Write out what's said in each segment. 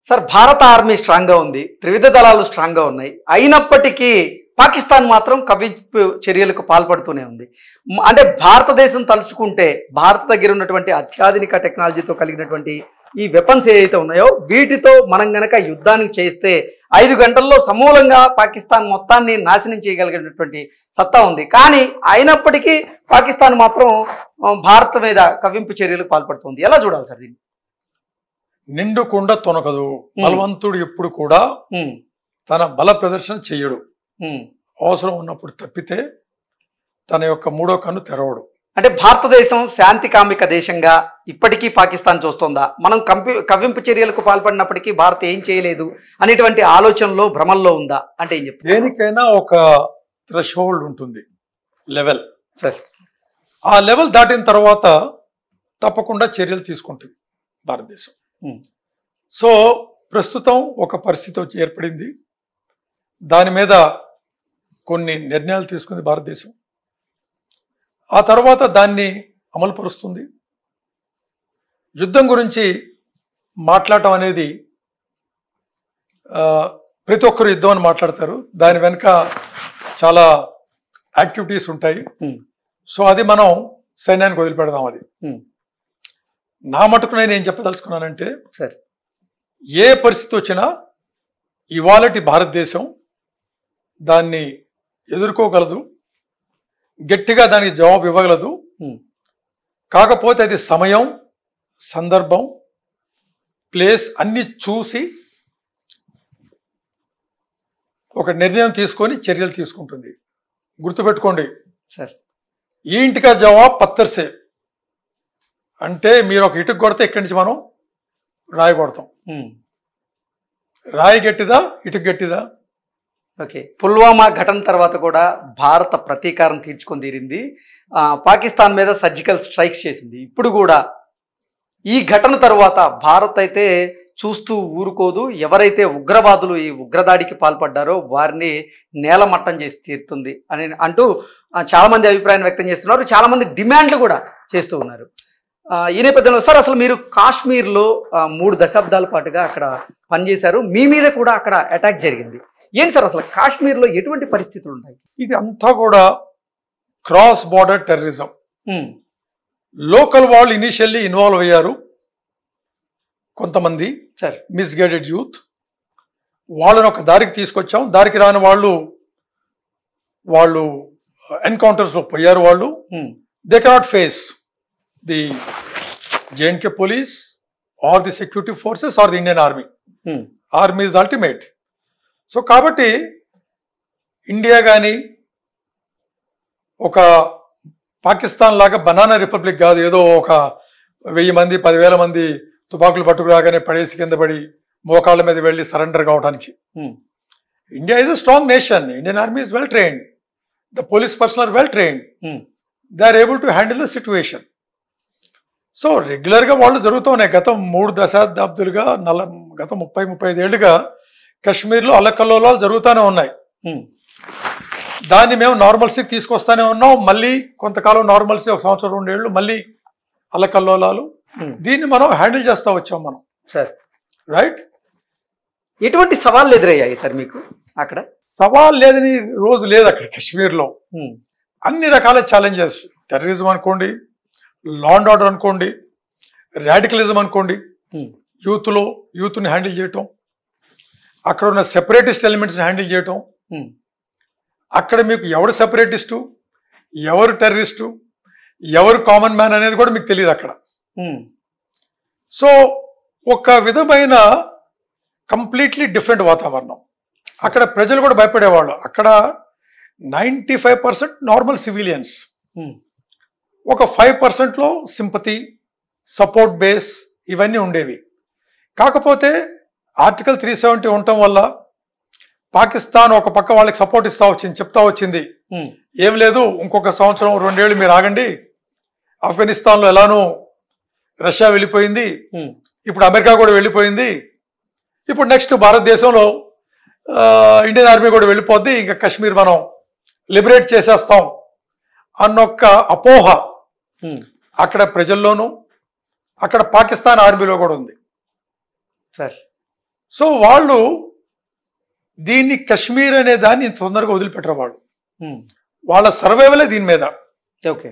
Sir భారత army స్ట్రాంగ్గా ఉంది, త్రివిధ దళాలు స్ట్రాంగ్గా ఉన్నాయి. అయినప్పటికీ పాకిస్తాన్ మాత్రం కవింపు చర్యలకు పాల్పడుతూనే ఉంది. అంటే భారతదేశం తలుచుకుంటే భారత దగ్గర ఉన్నటువంటి అత్యాధునిక టెక్నాలజీతో కలిగినటువంటి ఈ వెపన్స్ ఏవైతే ఉన్నాయో వీటితో మనం గనక యుద్ధానికి చేస్తే 5 గంటల్లో సమూలంగా పాకిస్తాన్ మొత్తాన్ని నాశనం చేయగలిగినటువంటి సత్తా ఉంది. కానీ అయినప్పటికీ పాకిస్తాన్ మాత్రం భారత్ మీద కవింపు చర్యలకు పాల్పడుతుంది. ఎలా చూడాలి సార్ దీన్ని? నిండు కుండ తొనకదు. బలవంతుడు ఎప్పుడు కూడా తన బల ప్రదర్శన చెయ్యడు. అవసరం ఉన్నప్పుడు తప్పితే తన యొక్క మూడో కన్ను తెరవడు. అంటే భారతదేశం శాంతి కామిక దేశంగా ఇప్పటికీ పాకిస్తాన్ చూస్తుందా? మనం కవ్వింపు చర్యలకు పాల్పడినప్పటికీ భారత్ ఏం చేయలేదు అనేటువంటి ఆలోచనలో భ్రమల్లో ఉందా అంటే ఏం చెప్తారు? దేనికైనా ఒక థ్రెషోల్డ్ ఉంటుంది, లెవెల్. సరే, ఆ లెవెల్ దాటిన తర్వాత తప్పకుండా చర్యలు తీసుకుంటుంది భారతదేశం. సో ప్రస్తుతం ఒక పరిస్థితి ఏర్పడింది. దాని మీద కొన్ని నిర్ణయాలు తీసుకుంది భారతదేశం. ఆ తర్వాత దాన్ని అమలుపరుస్తుంది. యుద్ధం గురించి మాట్లాడటం అనేది ప్రతి ఒక్కరు యుద్ధం అని మాట్లాడతారు. దాని వెనుక చాలా యాక్టివిటీస్ ఉంటాయి. సో అది మనం సైన్యానికి వదిలిపెడదాం. అది నా మటుకు నేను ఏం చెప్పదలుచుకున్నానంటే, సరే, ఏ పరిస్థితి వచ్చినా ఇవాళటి భారతదేశం దాన్ని ఎదుర్కోగలదు, గట్టిగా దానికి జవాబు ఇవ్వగలదు. కాకపోతే అది సమయం, సందర్భం, ప్లేస్ అన్ని చూసి ఒక నిర్ణయం తీసుకొని చర్యలు తీసుకుంటుంది. గుర్తుపెట్టుకోండి సార్, ఈ ఇంటికా జవాబు పత్తర్సే. అంటే మీరు ఒక ఇటుకు కొడితే ఇక్కడి నుంచి మనం రాయి కొడతాం. రాయి గట్టిదా, ఇటుకు గట్టిదా? ఓకే. పుల్వామా ఘటన తర్వాత కూడా భారత ప్రతీకారం తీర్చుకొని తీరింది. పాకిస్తాన్ మీద సర్జికల్ స్ట్రైక్స్ చేసింది. ఇప్పుడు కూడా ఈ ఘటన తర్వాత భారత్ అయితే చూస్తూ ఊరుకోదు. ఎవరైతే ఉగ్రవాదులు ఈ ఉగ్రదాడికి పాల్పడ్డారో వారిని నేలమట్టం చేసి తీరుతుంది అని అంటూ చాలామంది అభిప్రాయం వ్యక్తం చేస్తున్నారు. చాలామంది డిమాండ్లు కూడా చేస్తూ ఉన్నారు. ఈ నేపథ్యంలో సార్, అసలు మీరు కాశ్మీర్లో 3 దశాబ్దాల పాటుగా అక్కడ పనిచేశారు. మీ మీద కూడా అక్కడ అటాక్ జరిగింది. ఏంటి సార్ అసలు కాశ్మీర్లో ఎటువంటి పరిస్థితులు ఉంటాయి? ఇది అంతా కూడా క్రాస్ బార్డర్ టెర్రరిజం. లోకల్ వాళ్ళు ఇనిషియల్లీ ఇన్వాల్వ్ అయ్యారు. కొంతమంది సార్ మిస్గైడెడ్ యూత్, వాళ్ళని ఒక దారికి తీసుకొచ్చాం. దారికి రాని వాళ్ళు ఎన్కౌంటర్స్లో పోయారు. వాళ్ళు they cannot face the J and K police or the security forces or the Indian army. Army is ultimate. So కాబట్టి ఇండియా కానీ ఒక పాకిస్తాన్ లాగా బనానా రిపబ్లిక్ కాదు. ఏదో ఒక 1000 మంది 10,000 మంది తుపాకులు పట్టుకురాగానే పడేసి కింద పడి మోకాళ్ళ మీద వెళ్ళి సరెండర్ కావడానికి. India is a strong nation. Indian army is well trained. The police person are well trained. They are able to handle the situation. So రెగ్యులర్గా వాళ్ళు జరుగుతూ ఉన్నాయి. గత 3 దశాబ్దాలుగా గత 30-35 ఏళ్ళుగా కశ్మీర్లో అల్లకల్లోలాలు జరుగుతూనే ఉన్నాయి. దాన్ని మేము నార్మల్సీకి తీసుకొస్తానే ఉన్నాం. మళ్ళీ కొంతకాలం నార్మల్సీ, 1 సంవత్సరం 2 ఏళ్ళు మళ్ళీ అల్లకల్లోలాలు. దీన్ని మనం హ్యాండిల్ చేస్తూ వచ్చాం మనం. Sir right. ఎటువంటి సవాళ్ళు ఎదురయ్యాయి సార్ మీకు అక్కడ? సవాల్ లేదని రోజు లేదు అక్కడ కశ్మీర్లో. అన్ని రకాల ఛాలెంజెస్, టెర్రరిజం అనుకోండి, లా అండ్ ఆర్డర్ అనుకోండి, రాడికలిజం అనుకోండి, యూత్ని హ్యాండిల్ చేయటం, అక్కడ ఉన్న సెపరేటిస్ట్ ఎలిమెంట్స్ని హ్యాండిల్ చేయటం. అక్కడ మీకు ఎవరు సెపరేటిస్టు, ఎవరు టెర్రరిస్టు, ఎవరు కామన్ మ్యాన్ అనేది కూడా మీకు తెలియదు అక్కడ. సో ఒక విధమైన కంప్లీట్లీ డిఫరెంట్ వాతావరణం. అక్కడ ప్రజలు కూడా భయపడేవాళ్ళు. అక్కడ 95% నార్మల్ సివిలియన్స్, ఒక 5%లో సింపతి, సపోర్ట్ బేస్ ఇవన్నీ ఉండేవి. కాకపోతే ఆర్టికల్ 370 ఉండటం వల్ల పాకిస్తాన్ ఒక పక్క వాళ్ళకి సపోర్ట్ చెప్తా వచ్చింది, ఏం లేదు ఇంకొక 1 సంవత్సరం 2 ఏళ్ళు మీరు ఆగండి, ఆఫ్ఘనిస్తాన్లో ఎలానూ రష్యా వెళ్ళిపోయింది, ఇప్పుడు అమెరికా కూడా వెళ్ళిపోయింది, ఇప్పుడు నెక్స్ట్ భారతదేశంలో ఇండియన్ ఆర్మీ కూడా వెళ్ళిపోద్ది, ఇంకా కశ్మీర్ మనం లిబరేట్ చేసేస్తాం అన్నొక్క అపోహ అక్కడ ప్రజల్లోనూ అక్కడ పాకిస్తాన్ ఆర్మీలో కూడా ఉంది. సార్ సో వాళ్ళు దీన్ని కశ్మీర్ అనే దాన్ని ఇంత తొందరగా వదిలిపెట్టరు వాళ్ళు. వాళ్ళ సర్వైవలే దీని మీద. ఓకే,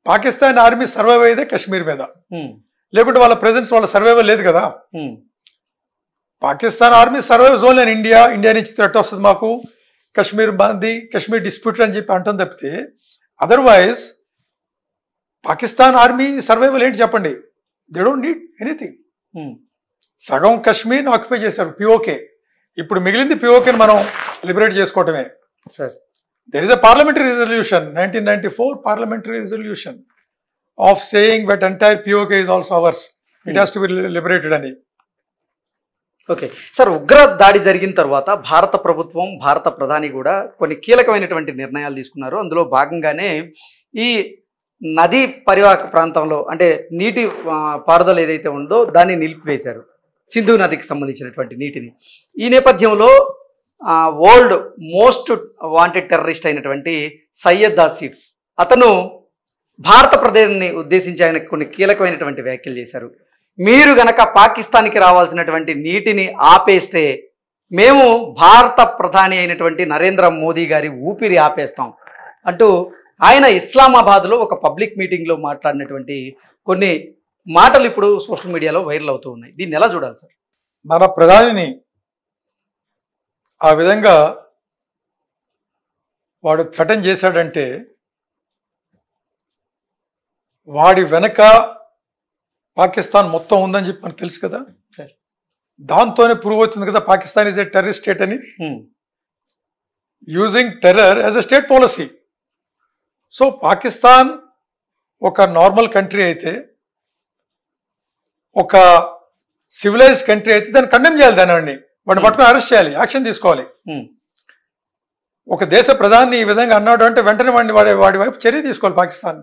పాకిస్తాన్ ఆర్మీ సర్వైవ్ అయ్యేదే కశ్మీర్ మీద, లేకుంటే వాళ్ళ ప్రెజెన్స్ వాళ్ళ సర్వైవల్ లేదు కదా. పాకిస్తాన్ ఆర్మీ సర్వైవ్ జోన్ అని ఇండియా నుంచి థ్రెట్ వస్తుంది మాకు, కశ్మీర్ బాంది, కశ్మీర్ డిస్ప్యూట్ అని చెప్పి అంటాం తప్పితే అదర్వైజ్ పాకిస్తాన్ ఆర్మీ సర్వైవల్ ఏంటి చెప్పండి? They don't need anything. సగం కశ్మీర్ ఆక్యుపై చేశారు పిఓకే, ఇప్పుడు మిగిలింది పిఓకేని మనం లిబరేట్ చేసుకోవటమే. Sir, there is a parliamentary resolution, 1994 parliamentary resolution of saying that entire POK is also ours. It has to be liberated అని. Okay sir, ఉగ్ర దాడి జరిగిన తర్వాత భారత ప్రభుత్వం, భారత ప్రధాని కూడా కొన్ని కీలకమైనటువంటి నిర్ణయాలు తీసుకున్నారు. అందులో భాగంగానే ఈ నదీ పరివాహక ప్రాంతంలో అంటే నీటి పారుదల ఏదైతే ఉందో దాన్ని నిలిపివేశారు, సింధు నదికి సంబంధించినటువంటి నీటిని. ఈ నేపథ్యంలో వరల్డ్ మోస్ట్ వాంటెడ్ టెర్రరిస్ట్ అయినటువంటి సయ్యద్ ఆసిఫ్ అతను భారత ప్రధాని ఉద్దేశించి ఆయన కొన్ని కీలకమైనటువంటి వ్యాఖ్యలు చేశారు. మీరు గనక పాకిస్తాన్కి రావాల్సినటువంటి నీటిని ఆపేస్తే మేము భారత ప్రధాని అయినటువంటి నరేంద్ర మోదీ గారి ఊపిరి ఆపేస్తాం అంటూ ఆయన ఇస్లామాబాద్లో ఒక పబ్లిక్ మీటింగ్లో మాట్లాడినటువంటి కొన్ని మాటలు ఇప్పుడు సోషల్ మీడియాలో వైరల్ అవుతూ ఉన్నాయి. దీన్ని ఎలా చూడాలి సార్? మన ప్రధానిని ఆ విధంగా వాడు థ్రెటన్ చేశాడంటే వాడి వెనక పాకిస్తాన్ మొత్తం ఉందని చెప్పి మనకు తెలుసు కదా. దాంతోనే ప్రూవ్ అవుతుంది కదా Pakistan is a terrorist state అని. Using terror as a state policy. So Pakistan ఒక నార్మల్ కంట్రీ అయితే, ఒక సివిలైజ్డ్ కంట్రీ అయితే దాన్ని కండెమ్ చేయాలి, దాన్ని వాడిని పట్టుకుని అరెస్ట్ చేయాలి, యాక్షన్ తీసుకోవాలి. ఒక దేశ ప్రధాని ఈ విధంగా అన్నాడు అంటే వెంటనే వాడి వైపు చర్య తీసుకోవాలి పాకిస్తాన్.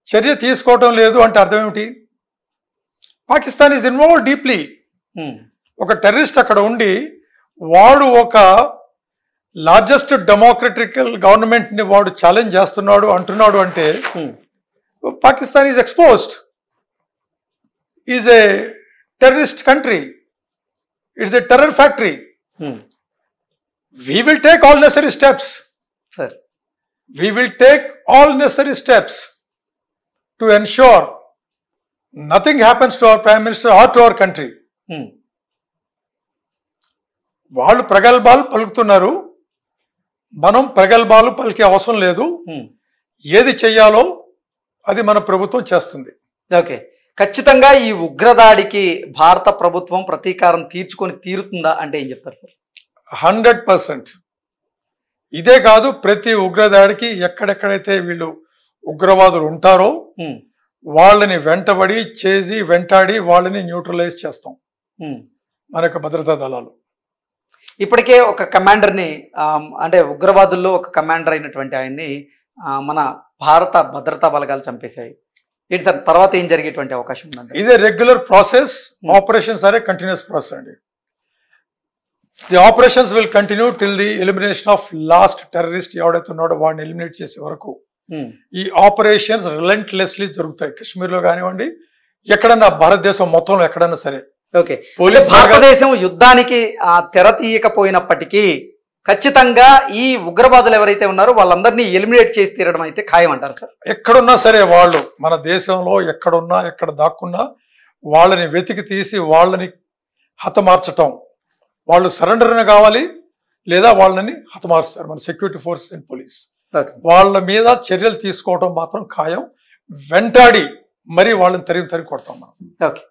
చర్య తీసుకోవటం లేదు అంటే అర్థం ఏమిటి? Pakistan is involve deeply. ఒక టెర్రరిస్ట్ అక్కడ ఉండి వాడు ఒక లార్జెస్ట్ డెమోక్రటికల్ గవర్నమెంట్ ని వాడు ఛాలెంజ్ చేస్తున్నాడు అంటున్నాడు అంటే Pakistan is exposed, is a terrorist country. It's a terror factory. We will take all necessary steps. Sir. We will take all necessary steps to ensure nothing happens to our Prime Minister or to our country. వాళ్ళు ప్రగల్భాలు పలుకుతున్నారు, మనం ప్రగల్భాలు పలికే అవసరం లేదు. ఏది చెయ్యాలో అది మన ప్రభుత్వం చేస్తుంది. ఓకే, ఖచ్చితంగా ఈ ఉగ్రదాడికి భారత ప్రభుత్వం ప్రతీకారం తీర్చుకొని తీరుతుందా అంటే ఏం చెప్తారు సార్? 100%. ఇదే కాదు, ప్రతి ఉగ్రదాడికి ఎక్కడెక్కడైతే వీళ్ళు ఉగ్రవాదులు ఉంటారో వాళ్ళని వెంటబడి చేసి వెంటాడి వాళ్ళని న్యూట్రలైజ్ చేస్తాం మన యొక్క భద్రతా దళాలు. ఇప్పటికే ఒక కమాండర్ని అంటే ఉగ్రవాదుల్లో ఒక కమాండర్ అయినటువంటి ఆయన్ని మన భారత భద్రతా బలగాలు చంపేశాయి. ఏంటి సార్ తర్వాత ఏం జరిగేటువంటి అవకాశం ఉందండి? ఇదే regular process. Operations are a continuous process అండి. The operations will continue till the elimination of last terrorist ఎవడైతే ఉన్నాడో వాడిని ఎలిమినేట్ చేసే వరకు ఈ ఆపరేషన్స్ రిలెంట్లెస్లీ జరుగుతాయి. కశ్మీర్లో కానివ్వండి, ఎక్కడన్నా భారతదేశం మొత్తంలో ఎక్కడన్నా సరే. ఓకే, భారతదేశం యుద్ధానికి తెర తీయకపోయినప్పటికీ ఖచ్చితంగా ఈ ఉగ్రవాదులు ఎవరైతే ఉన్నారో వాళ్ళందరినీ ఎలిమినేట్ చేసి తీరడం అయితే ఖాయం అంటారు సార్? ఎక్కడున్నా సరే వాళ్ళు మన దేశంలో ఎక్కడున్నా ఎక్కడ దాక్కున్నా వాళ్ళని వెతికి తీసి వాళ్ళని హతమార్చటం. వాళ్ళు సరెండర్ కావాలి లేదా వాళ్ళని హతమారుస్తారు మన సెక్యూరిటీ ఫోర్సెస్ అండ్ పోలీస్. వాళ్ళ మీద చర్యలు తీసుకోవడం మాత్రం ఖాయం. వెంటాడి మరి వాళ్ళని తరిగి కొడతాం మనం. ఓకే.